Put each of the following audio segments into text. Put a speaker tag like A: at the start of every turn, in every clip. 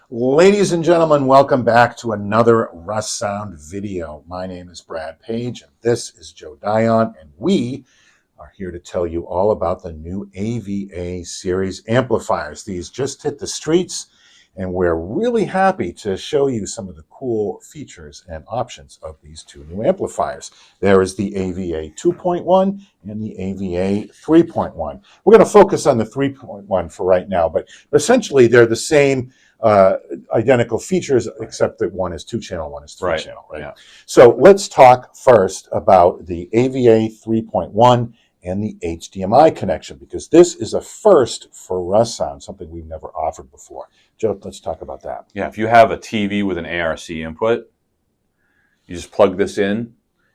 A: Ladies and gentlemen, welcome back to another Russound video. My name is Brad Page, and this is Joe Dion, and we are here to tell you all about the new AVA-Series amplifiers. These just hit the streets, and we're really happy to show you some of the cool features and options of these two new amplifiers. There is the AVA 2.1 and the AVA 3.1. We're going to focus on the 3.1 for right now, but essentially they're the same identical features, except that one is 2-channel, one is 3-channel, right? Yeah. So let's talk first about the AVA 3.1 and the HDMI connection, because this is a first for Russound, something we've never offered before. Joe, let's talk about that.
B: Yeah, if you have a TV with an ARC input, you just plug this in,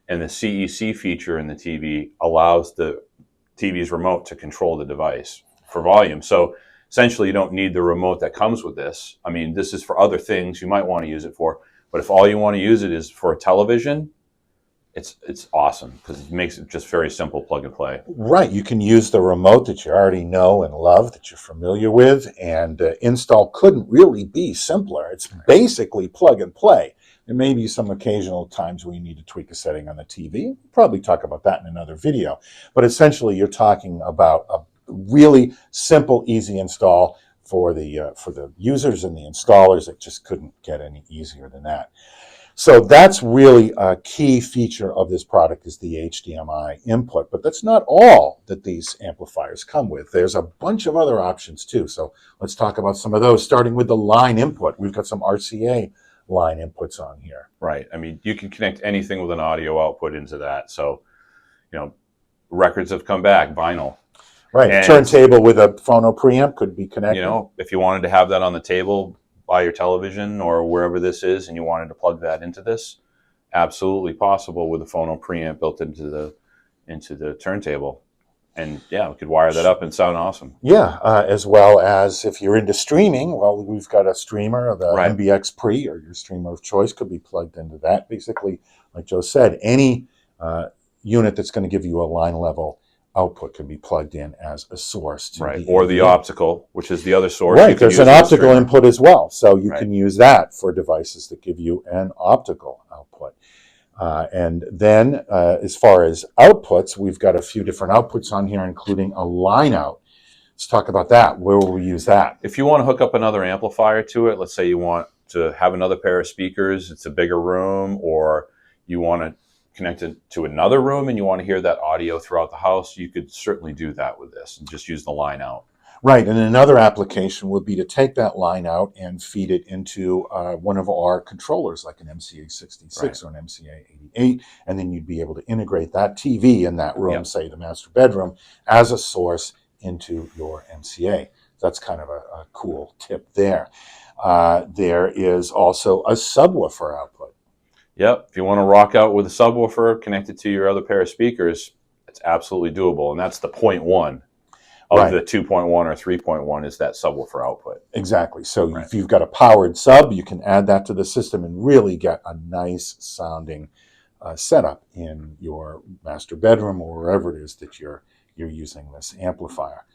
B: and the CEC feature in the TV allows the TV's remote to control the device for volume. So essentially, you don't need the remote that comes with this. I mean, this is for other things you might want to use it for, but if all you want to use it is for a television, it's awesome because it makes it just very simple plug and play.
A: Right, you can use the remote that you already know and love, that you're familiar with, and install couldn't really be simpler. It's basically plug and play. There may be some occasional times where you need to tweak a setting on the TV. We'll probably talk about that in another video, but essentially you're talking about a really simple, easy install for the users and the installers. It just couldn't get any easier than that. So that's really a key feature of this product, is the HDMI input. But that's not all that these amplifiers come with. There's a bunch of other options too. So let's talk about some of those, starting with the line input. We've got some RCA line inputs on here.
B: Right. I mean, you can connect anything with an audio output into that. So, you know, records have come back, vinyl.
A: Right, a turntable with a phono preamp could be connected.
B: You know, if you wanted to have that on the table by your television or wherever this is, and you wanted to plug that into this, absolutely possible with a phono preamp built into the turntable. And yeah, we could wire that up and sound awesome.
A: Yeah, as well as if you're into streaming, well, we've got a streamer, the MBX Pre, or your streamer of choice, could be plugged into that. Basically, like Joe said, any unit that's going to give you a line level output can be plugged in as a source to
B: or the optical, which is the other source.
A: Right, there's an optical input as well, so you can use that for devices that give you an optical output. And then as far as outputs, we've got a few different outputs on here, including a line out. Let's talk about that. Where will we use that?
B: If you want to hook up another amplifier to it, let's say you want to have another pair of speakers, it's a bigger room, or you want to connected to another room and you want to hear that audio throughout the house, you could certainly do that with this and just use the line out.
A: Right, and another application would be to take that line out and feed it into one of our controllers, like an MCA66 or an MCA88, and then you'd be able to integrate that TV in that room, say the master bedroom, as a source into your MCA. That's kind of a cool tip there. There is also a subwoofer output.
B: Yep, if you want to rock out with a subwoofer connected to your other pair of speakers, it's absolutely doable. And that's the 0.1 of the 2.1 or 3.1 is that subwoofer output.
A: Exactly. So if you've got a powered sub, you can add that to the system and really get a nice sounding setup in your master bedroom or wherever it is that you're using this amplifier.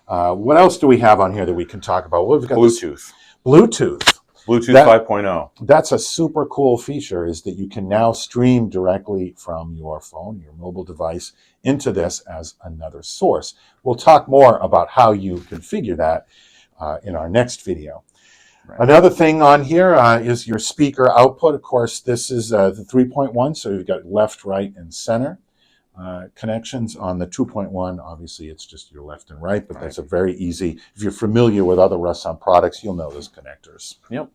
A: What else do we have on here that we can talk about? Well, we've got
B: Bluetooth.
A: Bluetooth
B: 5.0.
A: That's a super cool feature, is that you can now stream directly from your phone, your mobile device, into this as another source. We'll talk more about how you configure that in our next video. Another thing on here is your speaker output. Of course, this is the 3.1, so you've got left, right, and center connections. On the 2.1, obviously it's just your left and right, but that's a very easy, if you're familiar with other Russound products, you'll know those connectors.
B: Yep.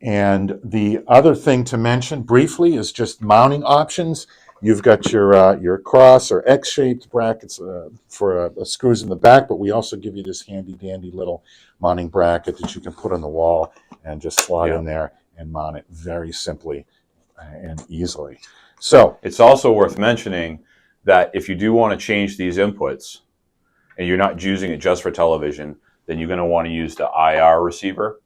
A: And the other thing to mention briefly is just mounting options. You've got your cross or X-shaped brackets for screws in the back, but we also give you this handy dandy little mounting bracket that you can put on the wall and just slot in there and mount it very simply and easily. So
B: it's also worth mentioning that if you do want to change these inputs and you're not using it just for television, then you're going to want to use the IR receiver.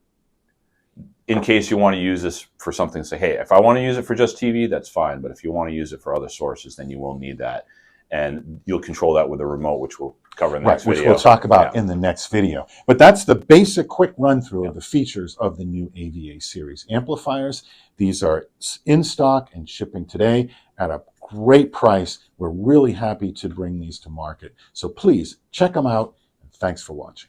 B: In case you want to use this for something, say, hey, if I want to use it for just TV, that's fine. But if you want to use it for other sources, then you will need that. and you'll control that with a remote, which we'll cover in the
A: Right,
B: next
A: which
B: video.
A: we'll talk about
B: Yeah.
A: in the next video. But that's the basic quick run through of the features of the new AVA series amplifiers. These are in stock and shipping today at a great price. We're really happy to bring these to market. So please check them out. And thanks for watching.